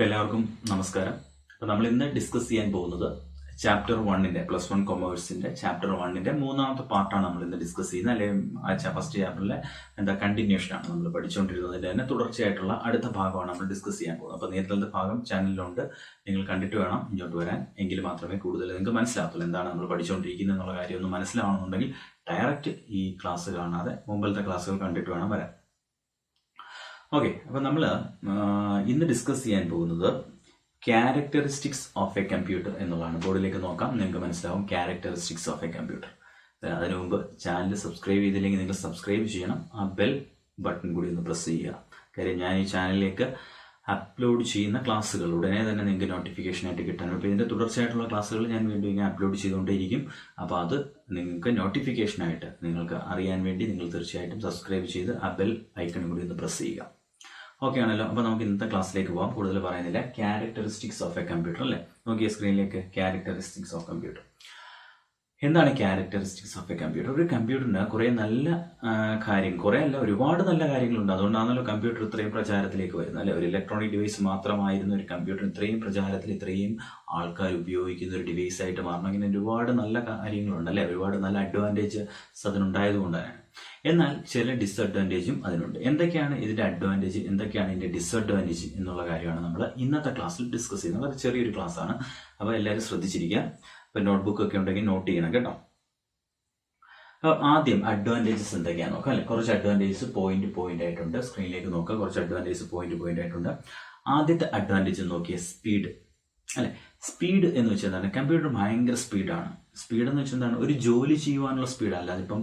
എല്ലാവർക്കും നമസ്കാരം. അപ്പോൾ നമ്മൾ ഇന്ന് ഡിസ്കസ് ചെയ്യാൻ പോകുന്നത് ചാപ്റ്റർ 1-ന്റെ +1 കൊമേഴ്സിന്റെ ചാപ്റ്റർ 1-ന്റെ മൂന്നാമത്തെ പാർട്ടാണ് നമ്മൾ ഇന്ന് ഡിസ്കസ് ചെയ്യുന്നത്. അല്ലെങ്കിൽ ഫസ്റ്റ് ചാപ്റ്ററിലെ കണ്ടിന്യൂഷൻ ആണ് നമ്മൾ പഠിച്ചുകൊണ്ടിരുന്നതിന്റെ തന്നെ തുടർച്ചയായിട്ടുള്ള അടുത്ത ഭാഗമാണ് നമ്മൾ ഡിസ്കസ് ചെയ്യാൻ പോകുന്നത്. അപ്പോൾ നേരത്തെ ഭാഗം ചാനലിലുണ്ട്, നിങ്ങൾ കണ്ടിട്ട് വേണം ഇങ്ങോട്ട് വരാൻ, എങ്കിൽ മാത്രമേ കൂടുതൽ നിങ്ങൾക്ക് മനസ്സിലാകത്തുള്ളൂ. എന്താണ് നമ്മൾ പഠിച്ചുകൊണ്ടിരിക്കുന്നത് എന്നുള്ള കാര്യം ഒന്ന് മനസ്സിലാവണമെന്നുണ്ടെങ്കിൽ ഡയറക്റ്റ് ഈ ക്ലാസ് കാണാതെ മുമ്പിലത്തെ ക്ലാസ്സുകൾ കണ്ടിട്ട് വേണം വരാൻ. ഓക്കെ, അപ്പം നമ്മൾ ഇന്ന് ഡിസ്കസ് ചെയ്യാൻ പോകുന്നത് ക്യാരക്ടറിസ്റ്റിക്സ് ഓഫ് എ കമ്പ്യൂട്ടർ എന്നുള്ളതാണ്. ബോർഡിലേക്ക് നോക്കാം, നിങ്ങൾക്ക് മനസ്സിലാവും ക്യാരക്ടറിസ്റ്റിക്സ് ഓഫ് എ കമ്പ്യൂട്ടർ. അതിനു മുമ്പ് ചാനൽ സബ്സ്ക്രൈബ് ചെയ്തില്ലെങ്കിൽ നിങ്ങൾ സബ്സ്ക്രൈബ് ചെയ്യണം, ആ ബെൽ ബട്ടൺ കൂടി ഒന്ന് പ്രസ് ചെയ്യുക. കാര്യം ഞാൻ ഈ ചാനലിലേക്ക് അപ്ലോഡ് ചെയ്യുന്ന ക്ലാസ്സുകൾ ഉടനെ തന്നെ നിങ്ങൾക്ക് നോട്ടിഫിക്കേഷനായിട്ട് കിട്ടാനും, അപ്പോൾ ഇതിൻ്റെ തുടർച്ചയായിട്ടുള്ള ക്ലാസ്സുകൾ ഞാൻ വീണ്ടും ഇങ്ങനെ അപ്ലോഡ് ചെയ്തുകൊണ്ടേയിരിക്കും. അപ്പോൾ അത് നിങ്ങൾക്ക് നോട്ടിഫിക്കേഷനായിട്ട് നിങ്ങൾക്ക് അറിയാൻ വേണ്ടി നിങ്ങൾ തീർച്ചയായിട്ടും സബ്സ്ക്രൈബ് ചെയ്ത് ആ ബെൽ ഐക്കണും കൂടി ഒന്ന് പ്രസ് ചെയ്യുക. ഓക്കെ ആണല്ലോ. അപ്പോൾ നമുക്ക് ഇന്നത്തെ ക്ലാസ്സിലേക്ക് പോകാം. കൂടുതൽ പറയുന്നില്ല. ക്യാരക്ടറിസ്റ്റിക്സ് ഓഫ് എ കമ്പ്യൂട്ടർ അല്ലേ, നോക്കിയ സ്ക്രീനിലേക്ക്. ക്യാരക്ടറിസ്റ്റിക്സ് ഓഫ് കമ്പ്യൂട്ടർ എന്താണ്? Characteristics of A computer. ഒരു കമ്പ്യൂട്ടറിന് കുറേ നല്ല കുറേ അല്ല, ഒരുപാട് നല്ല കാര്യങ്ങളുണ്ട്. അതുകൊണ്ടാണല്ലോ കമ്പ്യൂട്ടർ ഇത്രയും പ്രചാരത്തിലേക്ക് വരുന്നത് അല്ലെ. ഒരു ഇലക്ട്രോണിക് ഡിവൈസ് മാത്രമായിരുന്ന ഒരു കമ്പ്യൂട്ടർ ഇത്രയും പ്രചാരത്തിൽ, ഇത്രയും ആൾക്കാർ ഉപയോഗിക്കുന്ന ഒരു ഡിവൈസ് ആയിട്ട് മാറണം. ഇങ്ങനെ ഒരുപാട് നല്ല കാര്യങ്ങളുണ്ട് അല്ലെ, ഒരുപാട് നല്ല അഡ്വാൻറ്റേജസ് അതിനുണ്ടായതുകൊണ്ടാണ്. എന്നാൽ ചില ഡിസഡ്വാൻറ്റേജും അതിനുണ്ട്. എന്തൊക്കെയാണ് ഇതിന്റെ അഡ്വാൻറ്റേജ്, എന്തൊക്കെയാണ് ഇതിന്റെ ഡിസഡ്വാൻറ്റേജ് എന്നുള്ള കാര്യമാണ് നമ്മൾ ഇന്നത്തെ ക്ലാസ്സിൽ ഡിസ്കസ് ചെയ്യുന്നത്. അത് ചെറിയൊരു ക്ലാസ് ആണ്, അപ്പോൾ എല്ലാവരും ശ്രദ്ധിച്ചിരിക്കുക. ഇപ്പം നോട്ട്ബുക്ക് ഒക്കെ ഉണ്ടെങ്കിൽ നോട്ട് ചെയ്യണം കേട്ടോ. അപ്പോൾ ആദ്യം അഡ്വാൻറ്റേജസ് എന്തൊക്കെയാണെന്ന് നോക്കാം അല്ലെ. കുറച്ച് അഡ്വാൻറ്റേജസ് പോയിന്റ് ആയിട്ടുണ്ട്. സ്ക്രീനിലേക്ക് നോക്കുക. കുറച്ച് അഡ്വാൻറ്റേജസ് പോയിന്റ് ആയിട്ടുണ്ട്. ആദ്യത്തെ അഡ്വാൻറ്റേജ് നോക്കിയ സ്പീഡ് അല്ലെ. സ്പീഡ് എന്ന് വെച്ചാൽ എന്താണ്? കമ്പ്യൂട്ടർ ഭയങ്കര സ്പീഡാണ്. സ്പീഡ് എന്ന് വെച്ചാൽ എന്താണ്? ഒരു ജോലി ചെയ്യുവാനുള്ള സ്പീഡല്ല. അതിപ്പം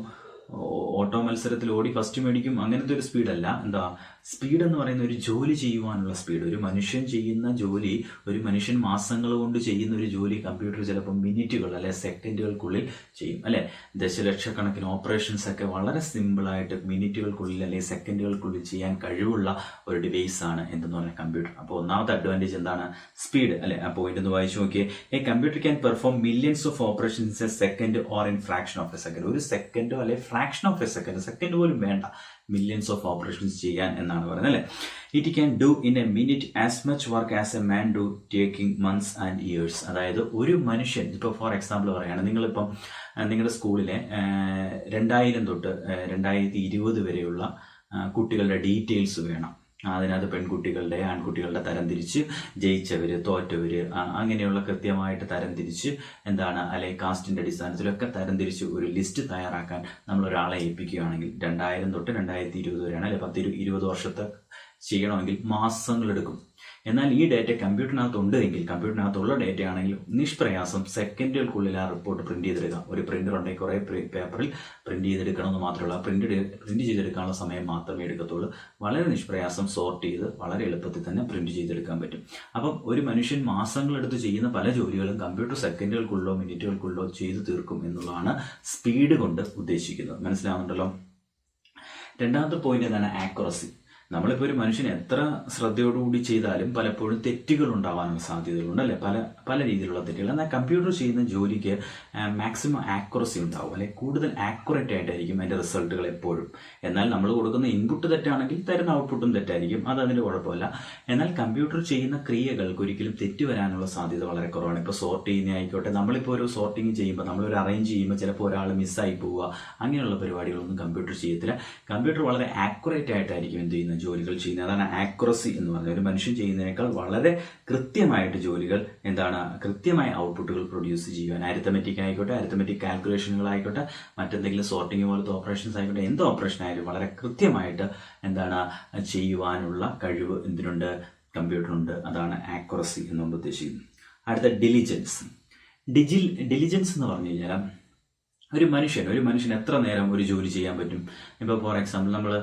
ഓട്ടോ മത്സരത്തിൽ ഓടി ഫസ്റ്റ് മേടിക്കും അങ്ങനത്തെ ഒരു സ്പീഡല്ല. എന്താ സ്പീഡ് എന്ന് പറയുന്ന ഒരു ജോലി ചെയ്യുവാനുള്ള സ്പീഡ്. ഒരു മനുഷ്യൻ ചെയ്യുന്ന ജോലി, ഒരു മനുഷ്യൻ മാസങ്ങൾ കൊണ്ട് ചെയ്യുന്ന ഒരു ജോലി കമ്പ്യൂട്ടർ ചിലപ്പോൾ മിനിറ്റുകൾ അല്ലെ സെക്കൻഡുകൾക്കുള്ളിൽ ചെയ്യും അല്ലെ. ദശലക്ഷക്കണക്കിന് ഓപ്പറേഷൻസ് ഒക്കെ വളരെ സിമ്പിളായിട്ട് മിനിറ്റുകൾക്കുള്ളിൽ അല്ലെങ്കിൽ സെക്കൻഡുകൾക്കുള്ളിൽ ചെയ്യാൻ കഴിവുള്ള ഒരു ഡിവൈസ് ആണ് എന്തെന്ന് പറഞ്ഞാൽ കമ്പ്യൂട്ടർ. അപ്പോൾ ഒന്നാമത്തെ അഡ്വാൻറ്റേജ് എന്താണ്? സ്പീഡ് അല്ലെ. ആ പോയിന്റ് ഒന്ന് വായിച്ചു നോക്കിയേ. A computer can perform millions of operations A second or in fraction of A second. ഒരു സെക്കൻഡോ അല്ലെ fraction of A second, second പോലും വേണ്ട, മില്യൺസ് ഓഫ് ഓപ്പറേഷൻസ് ചെയ്യാൻ എന്നാണ് പറയുന്നത് അല്ലെ. It can do in A minute as much work as a man do taking months and years. അതായത് ഒരു മനുഷ്യൻ ഇപ്പോൾ ഫോർ എക്സാമ്പിൾ പറയുകയാണ്, നിങ്ങളിപ്പം നിങ്ങളുടെ സ്കൂളിലെ 2000 തൊട്ട് 2020 വരെയുള്ള കുട്ടികളുടെ ഡീറ്റെയിൽസ് വേണം. അതിനകത്ത് പെൺകുട്ടികളുടെ ആൺകുട്ടികളുടെ തരംതിരിച്ച്, ജയിച്ചവര് തോറ്റവര് അങ്ങനെയുള്ള കൃത്യമായിട്ട് തരംതിരിച്ച് എന്താണ് അല്ലെങ്കിൽ കാസ്റ്റിന്റെ അടിസ്ഥാനത്തിലൊക്കെ തരംതിരിച്ച് ഒരു ലിസ്റ്റ് തയ്യാറാക്കാൻ നമ്മൾ ഒരാളെ ഏൽപ്പിക്കുകയാണെങ്കിൽ 2000 തൊട്ട് 2020 വരെയാണ് അല്ലെ 10-20 വർഷത്തെ ചെയ്യണമെങ്കിൽ മാസങ്ങളെടുക്കും. എന്നാൽ ഈ ഡേറ്റ കമ്പ്യൂട്ടറിനകത്ത് ഉണ്ട് എങ്കിൽ, കമ്പ്യൂട്ടറിനകത്തുള്ള ഡേറ്റ ആണെങ്കിൽ നിഷ്പ്രയാസം സെക്കൻഡുകൾക്കുള്ളിൽ ആ റിപ്പോർട്ട് പ്രിന്റ് ചെയ്തെടുക്കാം. ഒരു പ്രിന്റർ ഉണ്ടെങ്കിൽ കുറേ പേപ്പറിൽ പ്രിന്റ് ചെയ്തെടുക്കണമെന്ന് മാത്രമല്ല, പ്രിന്റ് ചെയ്തെടുക്കാനുള്ള സമയം മാത്രമേ എടുക്കത്തുള്ളൂ. വളരെ നിഷ്പ്രയാസം സോർട്ട് ചെയ്ത് വളരെ എളുപ്പത്തിൽ തന്നെ പ്രിന്റ് ചെയ്തെടുക്കാൻ പറ്റും. അപ്പം ഒരു മനുഷ്യൻ മാസങ്ങളെടുത്ത് ചെയ്യുന്ന പല ജോലികളും കമ്പ്യൂട്ടർ സെക്കൻഡുകൾക്കുള്ളോ മിനിറ്റുകൾക്കുള്ളോ ചെയ്തു തീർക്കും എന്നുള്ളതാണ് സ്പീഡ് കൊണ്ട് ഉദ്ദേശിക്കുന്നത്. മനസ്സിലാവുന്നുണ്ടല്ലോ. രണ്ടാമത്തെ പോയിന്റ് എന്താണ്? ആക്യുറസി. നമ്മളിപ്പോൾ ഒരു മനുഷ്യൻ എത്ര ശ്രദ്ധയോടുകൂടി ചെയ്താലും പലപ്പോഴും തെറ്റുകൾ ഉണ്ടാവാനുള്ള സാധ്യതകളുണ്ട് അല്ലെ, പല രീതിയിലുള്ള തെറ്റുകൾ. എന്നാൽ കമ്പ്യൂട്ടർ ചെയ്യുന്ന ജോലിക്ക് മാക്സിമം ആക്യുറസി ഉണ്ടാവും അല്ലെ, കൂടുതൽ ആക്യുറേറ്റ് ആയിട്ടായിരിക്കും അതിന്റെ റിസൾട്ടുകൾ എപ്പോഴും. എന്നാൽ നമ്മൾ കൊടുക്കുന്ന ഇൻപുട്ട് തെറ്റാണെങ്കിൽ തരുന്ന ഔട്ട്പുട്ടും തെറ്റായിരിക്കും, അത് അതിന്റെ കുഴപ്പമില്ല. എന്നാൽ കമ്പ്യൂട്ടർ ചെയ്യുന്ന ക്രിയകൾക്ക് ഒരിക്കലും തെറ്റ് വരാനുള്ള സാധ്യത വളരെ കുറവാണ്. ഇപ്പോൾ സോർട്ട് ചെയ്യുന്ന ആയിക്കോട്ടെ, നമ്മളിപ്പോൾ ഒരു സോർട്ടിങ് ചെയ്യുമ്പോൾ, നമ്മളൊരു അറേഞ്ച് ചെയ്യുമ്പോൾ ചിലപ്പോൾ ഒരാൾ മിസ്സായി പോവുക, അങ്ങനെയുള്ള പരിപാടികളൊന്നും കമ്പ്യൂട്ടർ ചെയ്യത്തില്ല. കമ്പ്യൂട്ടർ വളരെ ആക്യുറേറ്റ് ആയിട്ടായിരിക്കും എന്ത് ചെയ്യുന്നത്, ജോലികൾ ചെയ്യുന്നത്. അതാണ് ആക്യുറസി എന്ന് പറയുന്നത്. ഒരു മനുഷ്യൻ ചെയ്യുന്നതിനേക്കാൾ വളരെ കൃത്യമായിട്ട് ജോലികൾ എന്താണ്, കൃത്യമായ ഔട്ട്പുട്ടുകൾ പ്രൊഡ്യൂസ് ചെയ്യുവാൻ, അരിത്തമെറ്റിക് ആയിക്കോട്ടെ, അരിത്തമെറ്റിക് കാൽക്കുലേഷനുകൾ ആയിക്കോട്ടെ, മറ്റെന്തെങ്കിലും സോർട്ടിങ് പോലത്തെ ഓപ്പറേഷൻസ് ആയിക്കോട്ടെ, എന്ത് ഓപ്പറേഷൻ ആയാലും വളരെ കൃത്യമായിട്ട് എന്താണ് ചെയ്യുവാനുള്ള കഴിവ് എന്തിനുണ്ട്, കമ്പ്യൂട്ടറിനുണ്ട്. അതാണ് ആക്യുറസി എന്നുകൊണ്ട് ഉദ്ദേശിക്കുന്നത്. അടുത്ത ഡിലിജൻസ്. ഡിലിജൻസ് എന്ന് പറഞ്ഞു കഴിഞ്ഞാൽ ഒരു മനുഷ്യൻ എത്ര നേരം ഒരു ജോലി ചെയ്യാൻ പറ്റും. ഇപ്പോൾ ഫോർ എക്സാമ്പിൾ നമ്മൾ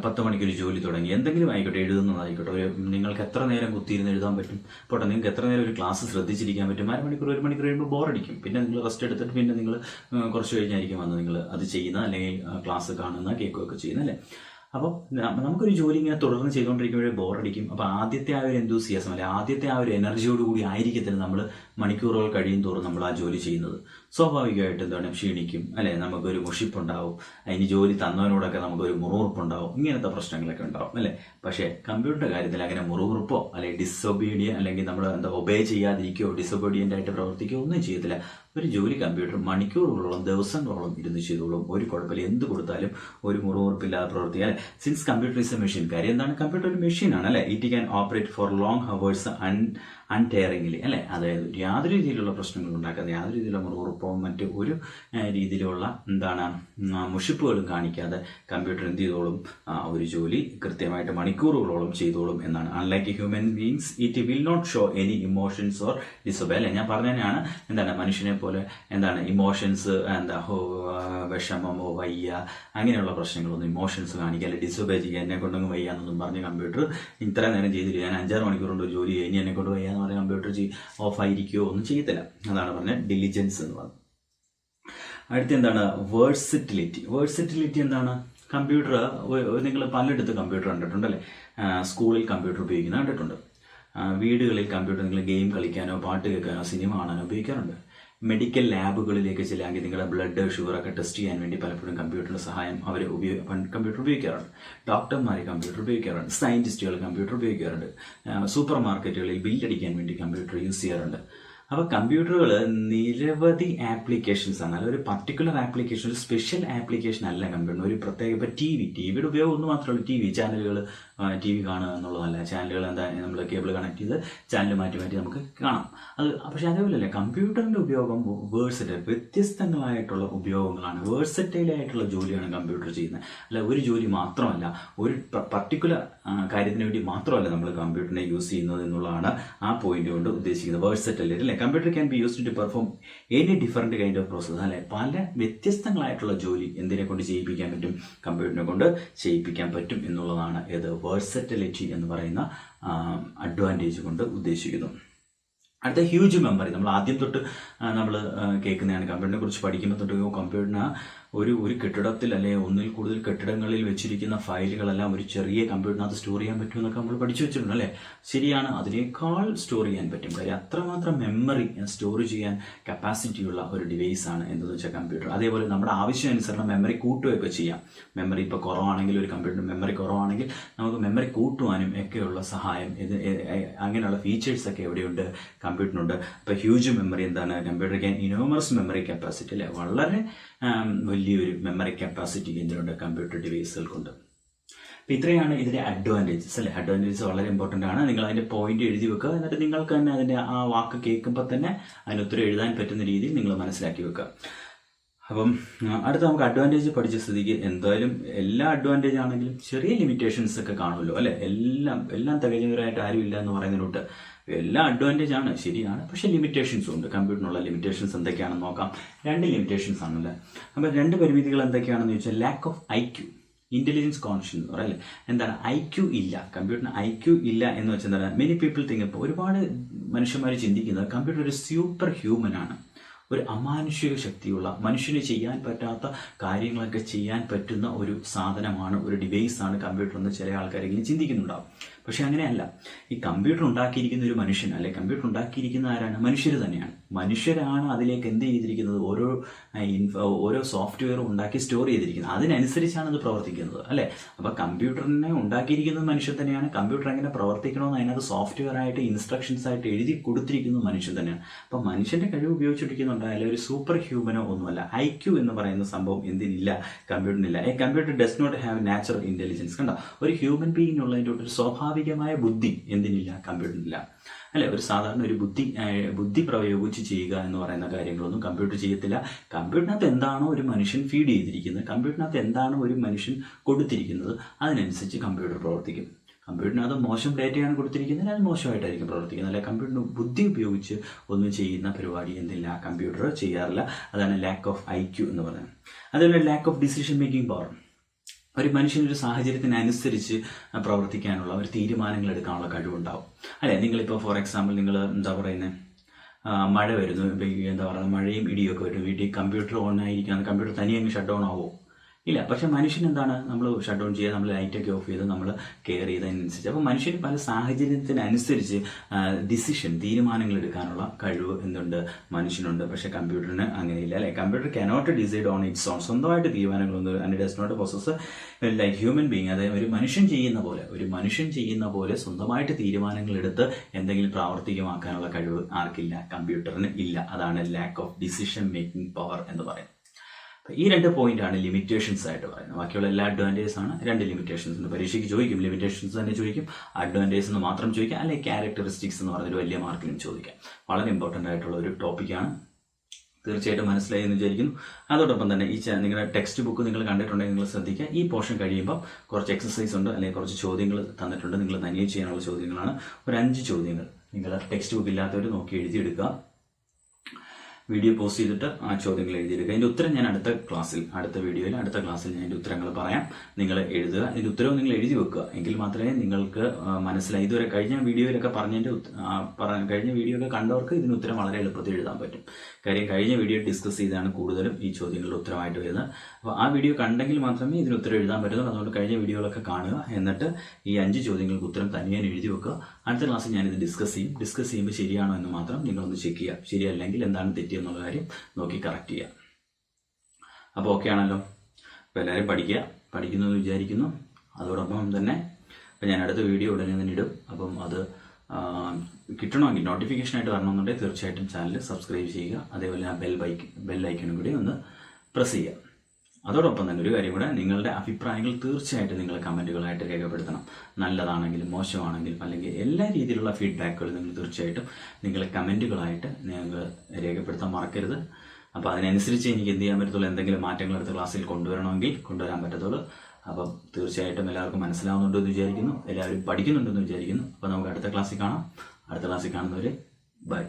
10 മണിക്ക് ഒരു ജോലി തുടങ്ങി, എന്തെങ്കിലും ആയിക്കോട്ടെ, എഴുതുന്നതായിക്കോട്ടെ, നിങ്ങൾക്ക് എത്ര നേരം കുത്തിയിരുന്ന് എഴുതാൻ പറ്റും. പോട്ടെ, നിങ്ങൾക്ക് എത്ര നേരം ഒരു ക്ലാസ് ശ്രദ്ധിച്ചിരിക്കാൻ പറ്റും. 1 മണിക്കൂർ കഴിയുമ്പോൾ ബോറടിക്കും. പിന്നെ നിങ്ങൾ റെസ്റ്റ് എടുത്തിട്ട് പിന്നെ നിങ്ങൾ കുറച്ച് കഴിഞ്ഞായിരിക്കും വന്ന് നിങ്ങൾ അത് ചെയ്യുന്ന, അല്ലെങ്കിൽ ക്ലാസ് കാണുന്ന, കേൾക്കുകയൊക്കെ ചെയ്യുന്ന അല്ലേ. അപ്പോൾ നമുക്കൊരു ജോലി ഇങ്ങനെ തുടർന്ന് ചെയ്തുകൊണ്ടിരിക്കുമ്പോഴേ ബോറടിക്കും. അപ്പോൾ ആദ്യത്തെ ആ ഒരു എന്തൂസിയാസം അല്ലെ, ആദ്യത്തെ ആ ഒരു എനർജിയോടുകൂടി ആയിരിക്കത്തില്ല നമ്മൾ മണിക്കൂറുകൾ കഴിയും തോറും നമ്മൾ ആ ജോലി ചെയ്യുന്നത്. സ്വാഭാവികമായിട്ട് എന്താണ് ക്ഷീണിക്കും, അല്ലെ, നമുക്കൊരു മുഷിപ്പുണ്ടാവും, അതിന് ജോലി തന്നവനോടൊക്കെ നമുക്കൊരു മുറുമുറുപ്പുണ്ടാവും, ഇങ്ങനത്തെ പ്രശ്നങ്ങളൊക്കെ ഉണ്ടാവും, അല്ലെ. പക്ഷേ കമ്പ്യൂട്ടറിന്റെ കാര്യത്തിൽ അങ്ങനെ മുറുമുറുപ്പോ അല്ലെങ്കിൽ ഡിസൊബീഡിയൻ അല്ലെങ്കിൽ നമ്മൾ ഒബേ ചെയ്യാതിരിക്കുകയോ ഡിസൊബീഡിയന്റ് ആയിട്ട് പ്രവർത്തിക്കുകയോ ഒന്നും ചെയ്യത്തില്ല. ഒരു ജോലി കമ്പ്യൂട്ടർ മണിക്കൂറുകളോളം ദിവസങ്ങളോളം ഇരുന്ന് ചെയ്തോളും. ഒരു കുഴപ്പമില്ല, എന്ത് കൊടുത്താലും ഒരു മുറുമുറുപ്പില്ലാതെ പ്രവർത്തിക്കുക, അല്ലെ. Since computer is a machine, കാര്യം എന്താണ്, കമ്പ്യൂട്ടർ ഒരു മെഷീനാണ്, അല്ലെ. It can operate for long hours untiringly, അല്ലെ. അതായത് യാതൊരു രീതിയിലുള്ള പ്രശ്നങ്ങൾ ഉണ്ടാക്കാതെ, യാതൊരു രീതിയിലുള്ള മുറുമുറുപ്പോ മറ്റ് ഒരു രീതിയിലുള്ള മുഷിപ്പുകളും കാണിക്കാതെ കമ്പ്യൂട്ടർ എന്ത് ചെയ്തോളും, ഒരു ജോലി കൃത്യമായിട്ട് മണിക്കൂറുകളോളം ചെയ്തോളും എന്നാണ്. Unlike human beings it will not show any emotions or disobey, അല്ലെ. ഞാൻ പറഞ്ഞതാണ് മനുഷ്യനെ പോലെ ഇമോഷൻസ് വിഷമമോ വയ്യ അങ്ങനെയുള്ള പ്രശ്നങ്ങളൊന്നും ഇമോഷൻസ് കാണിക്കുക, അല്ലെ ഡിസൊബേ ചെയ്യുക, എന്നെ കൊണ്ടൊന്നും വയ്യ എന്നൊന്നും പറഞ്ഞ് കമ്പ്യൂട്ടർ ഇത്ര നേരം ചെയ്തില്ല, ഞാൻ 5-6 മണിക്കൂറുണ്ട് ജോലി ഇനി എന്നെ കൊണ്ട് വയ്യ എന്ന് പറഞ്ഞാൽ കമ്പ്യൂട്ടർ ഓഫ് ആയിരിക്കുകയോ ഒന്നും ചെയ്യത്തില്ല. അതാണ് പറഞ്ഞത് ഡിലിജൻസ് എന്ന് പറയുന്നത്. അടുത്ത എന്താണ്, വേഴ്സിറ്റിലിറ്റി. വേഴ്സിറ്റിലിറ്റി എന്താണ്, കമ്പ്യൂട്ടർ നിങ്ങൾ പലയിടത്ത് കമ്പ്യൂട്ടർ കണ്ടിട്ടുണ്ട്, അല്ലേ. സ്കൂളിൽ കമ്പ്യൂട്ടർ ഉപയോഗിക്കുന്നത് കണ്ടിട്ടുണ്ട്. വീടുകളിൽ കമ്പ്യൂട്ടർ നിങ്ങൾ ഗെയിം കളിക്കാനോ പാട്ട് കേൾക്കാനോ സിനിമ കാണാനോ ഉപയോഗിക്കാറുണ്ട്. മെഡിക്കൽ ലാബുകളിലേക്ക് ചെല്ലാമെങ്കിൽ നിങ്ങളുടെ ബ്ലഡ് ഷുഗറൊക്കെ ടെസ്റ്റ് ചെയ്യാൻ വേണ്ടി പലപ്പോഴും കമ്പ്യൂട്ടറിന്റെ സഹായം അവർ കമ്പ്യൂട്ടർ ഉപയോഗിക്കാറുണ്ട്. ഡോക്ടർമാർ കമ്പ്യൂട്ടർ ഉപയോഗിക്കാറുണ്ട്. സയന്റിസ്റ്റുകൾ കമ്പ്യൂട്ടർ ഉപയോഗിക്കാറുണ്ട്. സൂപ്പർ മാർക്കറ്റുകളിൽ ബില്ലടിക്കാൻ വേണ്ടി കമ്പ്യൂട്ടർ യൂസ് ചെയ്യാറുണ്ട്. അപ്പോൾ കമ്പ്യൂട്ടറുകൾ നിരവധി ആപ്ലിക്കേഷൻസ് ആണ്, അല്ല ഒരു പർട്ടിക്കുലർ ആപ്ലിക്കേഷൻ, ഒരു സ്പെഷ്യൽ ആപ്ലിക്കേഷൻ അല്ല കമ്പ്യൂട്ടർ. ഒരു പ്രത്യേക ഇപ്പോൾ ടിവിയുടെ ഉപയോഗം ഒന്ന് മാത്രമേ ഉള്ളൂ. ചാനലുകൾ ടി വി കാണുക എന്നുള്ളതല്ല. ചാനലുകൾ നമ്മൾ കേബിൾ കണക്ട് ചെയ്ത് ചാനൽ മാറ്റി നമുക്ക് കാണാം. അത് പക്ഷെ അതേപോലെയല്ല, കമ്പ്യൂട്ടറിന്റെ ഉപയോഗം വേഴ്സറ്റൈൽ, വ്യത്യസ്തങ്ങളായിട്ടുള്ള ഉപയോഗങ്ങളാണ്. വേഴ്സറ്റൈൽ ആയിട്ടുള്ള ജോലിയാണ് കമ്പ്യൂട്ടർ ചെയ്യുന്നത്. അല്ല ഒരു ജോലി മാത്രമല്ല, ഒരു പർട്ടിക്കുലർ കാര്യത്തിന് വേണ്ടി മാത്രമല്ല നമ്മൾ കമ്പ്യൂട്ടറിനെ യൂസ് ചെയ്യുന്നത് എന്നുള്ളതാണ് ആ പോയിന്റ് കൊണ്ട് ഉദ്ദേശിക്കുന്നത്. വേഴ്സറ്റൈൽ, അല്ലെ. Computer can be used to perform any different kind of process, അല്ലെ. പല വ്യത്യസ്തങ്ങളായിട്ടുള്ള ജോലി എന്തിനെ കൊണ്ട് ചെയ്യിപ്പിക്കാൻ പറ്റും, കമ്പ്യൂട്ടറിനെ കൊണ്ട് ചെയ്യിപ്പിക്കാൻ പറ്റും എന്നുള്ളതാണ് ഏത് വേഴ്സറ്റിലിറ്റി എന്ന് പറയുന്ന അഡ്വാൻറ്റേജ് കൊണ്ട് ഉദ്ദേശിക്കുന്നു. അടുത്ത ഹ്യൂജ് മെമ്മറി. നമ്മൾ ആദ്യം തൊട്ട് നമ്മൾ കേൾക്കുന്നതാണ് കമ്പ്യൂട്ടറിനെ കുറിച്ച് പഠിക്കുമ്പോൾ തൊട്ട് കമ്പ്യൂട്ടറിന് ഒരു കെട്ടിടത്തിൽ അല്ലെങ്കിൽ ഒന്നിൽ കൂടുതൽ കെട്ടിടങ്ങളിൽ വെച്ചിരിക്കുന്ന ഫയലുകളെല്ലാം ഒരു ചെറിയ കമ്പ്യൂട്ടറിനകത്ത് സ്റ്റോർ ചെയ്യാൻ പറ്റുമെന്നൊക്കെ നമ്മൾ പഠിച്ചു വെച്ചിട്ടുണ്ട്, അല്ലേ. ശരിയാണ്, അതിനേക്കാൾ സ്റ്റോർ ചെയ്യാൻ പറ്റും. കാര്യം അത്രമാത്രം മെമ്മറി സ്റ്റോർ ചെയ്യാൻ കപ്പാസിറ്റിയുള്ള ഒരു ഡിവൈസ് ആണ് എന്തെന്ന് വെച്ചാൽ കമ്പ്യൂട്ടർ. അതേപോലെ നമ്മുടെ ആവശ്യാനുസരണം മെമ്മറി കൂട്ടുകയൊക്കെ ചെയ്യാം. മെമ്മറി ഇപ്പോൾ കുറവാണെങ്കിൽ, ഒരു കമ്പ്യൂട്ടർ മെമ്മറി കുറവാണെങ്കിൽ നമുക്ക് മെമ്മറി കൂട്ടുവാനും ഒക്കെയുള്ള സഹായം അങ്ങനെയുള്ള ഫീച്ചേഴ്സ് ഒക്കെ എവിടെയുണ്ട്, കമ്പ്യൂട്ടറിനുണ്ട്. ഇപ്പോൾ ഹ്യൂജ് മെമ്മറി എന്താണ്, കമ്പ്യൂട്ടർ ക്യാൻ ഇനോമറസ് മെമ്മറി കപ്പാസിറ്റി, അല്ലെ. വളരെ വലിയൊരു മെമ്മറി കപ്പാസിറ്റി എന്തിനുണ്ട്, കമ്പ്യൂട്ടർ ഡിവൈസുകൾക്കുണ്ട്. അപ്പം ഇത്രയാണ് ഇതിന്റെ അഡ്വാൻറ്റേജസ്, അല്ലെ. അഡ്വാൻറ്റേജസ് വളരെ ഇമ്പോർട്ടൻ്റ് ആണ്. നിങ്ങൾ അതിന്റെ പോയിന്റ് എഴുതി വെക്കുക. എന്നിട്ട് നിങ്ങൾക്ക് തന്നെ അതിന്റെ ആ വാക്ക് കേൾക്കുമ്പോൾ തന്നെ അതിന് ഉത്തരം എഴുതാൻ പറ്റുന്ന രീതിയിൽ നിങ്ങൾ മനസ്സിലാക്കി വെക്കുക. അപ്പം അടുത്ത നമുക്ക് അഡ്വാൻറ്റേജ് പഠിച്ച സ്ഥിതിക്ക് എന്തായാലും എല്ലാ അഡ്വാൻറ്റേജ് ആണെങ്കിലും ചെറിയ ലിമിറ്റേഷൻസ് ഒക്കെ കാണുമല്ലോ, അല്ലെ. എല്ലാം തികഞ്ഞവരായിട്ട് ആരും ഇല്ല എന്ന് പറയുന്നതിനോട്ട് എല്ലാ അഡ്വാൻറ്റേജ് ആണ്, ശരിയാണ്. പക്ഷെ ലിമിറ്റേഷൻസും ഉണ്ട്. കമ്പ്യൂട്ടറിനുള്ള ലിമിറ്റേഷൻസ് എന്തൊക്കെയാണെന്ന് നോക്കാം. 2 ലിമിറ്റേഷൻസ് ആണല്ലേ. അപ്പം 2 പരിമിതികൾ എന്തൊക്കെയാണെന്ന് ചോദിച്ചാൽ, lack of IQ, intelligence conscience എന്ന് പറയല്ലേ. എന്താണ് IQ ഇല്ല, കമ്പ്യൂട്ടറിന് IQ ഇല്ല എന്ന് വെച്ചാൽ എന്താണ്, മെനി പീപ്പിൾ തിങ്ക്, ഇപ്പോൾ ഒരുപാട് മനുഷ്യന്മാർ ചിന്തിക്കുന്നത് കമ്പ്യൂട്ടർ ഒരു സൂപ്പർ ഹ്യൂമൻ ആണ്, ഒരു അമാനുഷിക ശക്തിയുള്ള, മനുഷ്യന് ചെയ്യാൻ പറ്റാത്ത കാര്യങ്ങളൊക്കെ ചെയ്യാൻ പറ്റുന്ന ഒരു സാധനമാണ്, ഒരു ഡിവൈസ് ആണ് കമ്പ്യൂട്ടർ എന്ന് ചില ആൾക്കാരെങ്കിലും ചിന്തിക്കുന്നുണ്ടാവും. പക്ഷെ അങ്ങനെയല്ല. ഈ കമ്പ്യൂട്ടർ ഉണ്ടാക്കിയിരിക്കുന്ന ഒരു മനുഷ്യൻ, അല്ലെ. കമ്പ്യൂട്ടർ ഉണ്ടാക്കിയിരിക്കുന്ന ആരാണ്, മനുഷ്യർ തന്നെയാണ്. മനുഷ്യരാണ് അതിലേക്ക് എന്ത് ചെയ്തിരിക്കുന്നത്, ഓരോ സോഫ്റ്റ്വെയറും ഉണ്ടാക്കി സ്റ്റോർ ചെയ്തിരിക്കുന്നത്. അതിനനുസരിച്ചാണ് അത് പ്രവർത്തിക്കുന്നത്, അല്ലെ. അപ്പൊ കമ്പ്യൂട്ടറിനെ ഉണ്ടാക്കിയിരിക്കുന്നത് മനുഷ്യൻ തന്നെയാണ്. കമ്പ്യൂട്ടർ എങ്ങനെ പ്രവർത്തിക്കണമെന്ന് അതിനകത്ത് സോഫ്റ്റ്വെയർ ആയിട്ട് ഇൻസ്ട്രക്ഷൻസ് ആയിട്ട് എഴുതി കൊടുത്തിരിക്കുന്നത് മനുഷ്യൻ തന്നെയാണ്. അപ്പൊ മനുഷ്യന്റെ കഴിവ് ഉപയോഗിച്ചിരിക്കുന്നുണ്ടായാലും ഒരു സൂപ്പർ ഹ്യൂമനോ ഒന്നുമല്ല. IQ എന്ന് പറയുന്ന സംഭവം എന്തിനില്ല, കമ്പ്യൂട്ടറിനില്ല. Computer does not have natural intelligence. കണ്ടോ, ഒരു ഹ്യൂമൻ ബീയിങ് ഉള്ളതിൻ്റെ ഒരു സ്വാഭാവികമായ ബുദ്ധി എന്തിനില്ല, കമ്പ്യൂട്ടറിനില്ല, അല്ലെ. ഒരു സാധാരണ ഒരു ബുദ്ധി പ്രയോഗിച്ച് ചെയ്യുക എന്ന് പറയുന്ന കാര്യങ്ങളൊന്നും കമ്പ്യൂട്ടർ ചെയ്യത്തില്ല. കമ്പ്യൂട്ടറിനകത്ത് എന്താണോ ഒരു മനുഷ്യൻ ഫീഡ് ചെയ്തിരിക്കുന്നത്, കമ്പ്യൂട്ടറിനകത്ത് എന്താണോ ഒരു മനുഷ്യൻ കൊടുത്തിരിക്കുന്നത്, അതിനനുസരിച്ച് കമ്പ്യൂട്ടർ പ്രവർത്തിക്കും. കമ്പ്യൂട്ടറിനകത്ത് മോശം ഡേറ്റയാണ് കൊടുത്തിരിക്കുന്നത്, അത് മോശമായിട്ടായിരിക്കും പ്രവർത്തിക്കുന്നത്, അല്ലെ. കമ്പ്യൂട്ടറിന് ബുദ്ധി ഉപയോഗിച്ച് ഒന്നും ചെയ്യുന്ന പരിപാടി എന്തില്ല, കമ്പ്യൂട്ടർ ചെയ്യാറില്ല. അതാണ് ലാക്ക് ഓഫ് IQ എന്ന് പറയുന്നത്. അതുപോലെ lack of decision making power. ഒരു മനുഷ്യനൊരു സാഹചര്യത്തിനനുസരിച്ച് പ്രവർത്തിക്കാനുള്ള, ഒരു തീരുമാനങ്ങൾ എടുക്കാനുള്ള കഴിവുണ്ടാവും, അല്ലെ. നിങ്ങളിപ്പോൾ ഫോർ എക്സാമ്പിൾ നിങ്ങൾ എന്താ പറയുന്നത്, മഴ വരുന്നു, എന്താ പറയുക, മഴയും ഇടിയൊക്കെ വരും, വീട്ടിൽ കമ്പ്യൂട്ടർ ഓൺ ആയിരിക്കുകയാണ്, കമ്പ്യൂട്ടർ തനിയെ അങ്ങ് ഷട്ട് ഡൗൺ ആവുമോ, ഇല്ല. പക്ഷെ മനുഷ്യൻ എന്താണ്, നമ്മൾ ഷട്ട് ഡൗൺ ചെയ്യുക, നമ്മൾ ലൈറ്റൊക്കെ ഓഫ് ചെയ്ത് നമ്മൾ കെയർ ചെയ്തതിനനുസരിച്ച്, അപ്പോൾ മനുഷ്യന് പല സാഹചര്യത്തിനനുസരിച്ച് തീരുമാനങ്ങൾ എടുക്കാനുള്ള കഴിവ് എന്തുണ്ട്, മനുഷ്യനുണ്ട്. പക്ഷെ കമ്പ്യൂട്ടറിന് അങ്ങനെയില്ല, അല്ലെ? Computer cannot decide on its own, സ്വന്തമായിട്ട് തീരുമാനങ്ങളൊന്നും, and does not possess like human being. അതായത് ഒരു മനുഷ്യൻ ചെയ്യുന്ന പോലെ സ്വന്തമായിട്ട് തീരുമാനങ്ങൾ എടുത്ത് എന്തെങ്കിലും പ്രാവർത്തികമാക്കാനുള്ള കഴിവ് ആർക്കില്ല? കമ്പ്യൂട്ടറിന് ഇല്ല. അതാണ് lack of decision making power എന്ന് പറയുന്നത്. ഈ 2 പോയിന്റാണ് ലിമിറ്റേഷൻസ് ആയിട്ട് പറയുന്നത്. ബാക്കിയുള്ള എല്ലാ അഡ്വാൻറ്റേജസ് ആണ്. 2 ലിമിറ്റേഷൻസ് ഉണ്ട്. പരീക്ഷയ്ക്ക് ചോദിക്കും, ലിമിറ്റേഷൻസ് തന്നെ ചോദിക്കും, അഡ്വാൻറ്റേജസ് എന്ന് മാത്രം ചോദിക്കാം, അല്ലെങ്കിൽ ക്യാരക്ടറിസ്റ്റിക്സ് എന്ന് പറഞ്ഞൊരു വലിയ മാർക്കിനും ചോദിക്കാം. വളരെ ഇമ്പോർട്ടൻ്റ് ആയിട്ടുള്ള ഒരു ടോപ്പിക്കാണ്. തീർച്ചയായിട്ടും മനസ്സിലായി എന്ന് വിചാരിക്കുന്നു. അതോടൊപ്പം തന്നെ ഈ നിങ്ങളുടെ ടെക്സ്റ്റ് ബുക്ക് നിങ്ങൾ കണ്ടിട്ടുണ്ടെങ്കിൽ നിങ്ങൾ ശ്രദ്ധിക്കുക. ഈ പോർഷൻ കഴിയുമ്പോൾ കുറച്ച് എക്സസൈസ് ഉണ്ട്, അല്ലെങ്കിൽ കുറച്ച് ചോദ്യങ്ങൾ തന്നിട്ടുണ്ട്. നിങ്ങൾ തനിയെ ചെയ്യാനുള്ള ചോദ്യങ്ങളാണ്. ഒരു 5 ചോദ്യങ്ങൾ നിങ്ങൾ ടെക്സ്റ്റ് ബുക്ക് ഇല്ലാത്തവർ നോക്കി എഴുതിയെടുക്കുക. വീഡിയോ പോസ്റ്റ് ചെയ്തിട്ട് ആ ചോദ്യങ്ങൾ എഴുതിയെടുക്കുക. അതിൻ്റെ ഉത്തരം ഞാൻ അടുത്ത ക്ലാസ്സിൽ ഞാൻ അതിൻ്റെ ഉത്തരങ്ങൾ പറയാം. നിങ്ങൾ എഴുതുക. ഇതിൻ്റെ ഉത്തരവും നിങ്ങൾ എഴുതി വെക്കുക. എങ്കിൽ മാത്രമേ നിങ്ങൾക്ക് മനസ്സിലായി. ഇതുവരെ കഴിഞ്ഞ വീഡിയോയിലൊക്കെ കഴിഞ്ഞ വീഡിയോ ഒക്കെ കണ്ടവർക്ക് ഇതിന് ഉത്തരം വളരെ എളുപ്പത്തിൽ എഴുതാൻ പറ്റും. കാര്യം കഴിഞ്ഞ വീഡിയോ ഡിസ്കസ് ചെയ്താണ് കൂടുതലും ഈ ചോദ്യങ്ങളുടെ ഉത്തരമായിട്ട് വരുന്നത്. അപ്പോൾ ആ വീഡിയോ കണ്ടെങ്കിൽ മാത്രമേ ഇതിന് ഉത്തരം എഴുതാൻ പറ്റുള്ളൂ. അതുകൊണ്ട് കഴിഞ്ഞ വീഡിയോകളൊക്കെ കാണുക. എന്നിട്ട് ഈ 5 ചോദ്യങ്ങൾക്ക് ഉത്തരം തനിയെ എഴുതി വെക്കുക. അടുത്ത ക്ലാസ്സിൽ ഞാനിത് ഡിസ്കസ് ചെയ്യുമ്പോൾ ശരിയാണോ എന്ന് മാത്രം നിങ്ങളൊന്ന് ചെക്ക് ചെയ്യുക. ശരിയല്ലെങ്കിൽ എന്താണ് തെറ്റി എന്നുള്ള കാര്യം നോക്കി കറക്റ്റ് ചെയ്യുക. അപ്പോൾ ഓക്കെ ആണല്ലോ. അപ്പോൾ എല്ലാവരും പഠിക്കുന്നു എന്ന് വിചാരിക്കുന്നു. അതോടൊപ്പം തന്നെ അപ്പോൾ ഞാൻ അടുത്ത വീഡിയോ ഉടനെ തന്നെ ഇടും. അപ്പം അത് കിട്ടണമെങ്കിൽ, നോട്ടിഫിക്കേഷനായിട്ട് വരണമെന്നുണ്ടെങ്കിൽ തീർച്ചയായിട്ടും ചാനൽ സബ്സ്ക്രൈബ് ചെയ്യുക. അതേപോലെ ആ ബെൽ ഐക്കണും കൂടി ഒന്ന് പ്രസ് ചെയ്യുക. അതോടൊപ്പം തന്നെ ഒരു കാര്യം കൂടെ, നിങ്ങളുടെ അഭിപ്രായങ്ങൾ തീർച്ചയായിട്ടും നിങ്ങൾ കമൻറ്റുകളായിട്ട് രേഖപ്പെടുത്തണം. നല്ലതാണെങ്കിലും മോശമാണെങ്കിലും അല്ലെങ്കിൽ എല്ലാ രീതിയിലുള്ള ഫീഡ്ബാക്കുകൾ നിങ്ങൾ തീർച്ചയായിട്ടും നിങ്ങൾ കമൻറ്റുകളായിട്ട് നിങ്ങൾ രേഖപ്പെടുത്താൻ മറക്കരുത്. അപ്പോൾ അതിനനുസരിച്ച് എനിക്ക് എന്ത് ചെയ്യാൻ പറ്റത്തുള്ളൂ, എന്തെങ്കിലും മാറ്റങ്ങൾ അടുത്ത ക്ലാസ്സിൽ കൊണ്ടുവരാൻ പറ്റത്തുള്ളൂ. അപ്പം തീർച്ചയായിട്ടും എല്ലാവർക്കും മനസ്സിലാവുന്നുണ്ടെന്ന് വിചാരിക്കുന്നു, എല്ലാവരും പഠിക്കുന്നുണ്ടെന്ന് വിചാരിക്കുന്നു. അപ്പോൾ നമുക്ക് അടുത്ത ക്ലാസ്സിൽ കാണാം. അടുത്ത ക്ലാസ്സിൽ കാണുന്നവരെ ബൈ.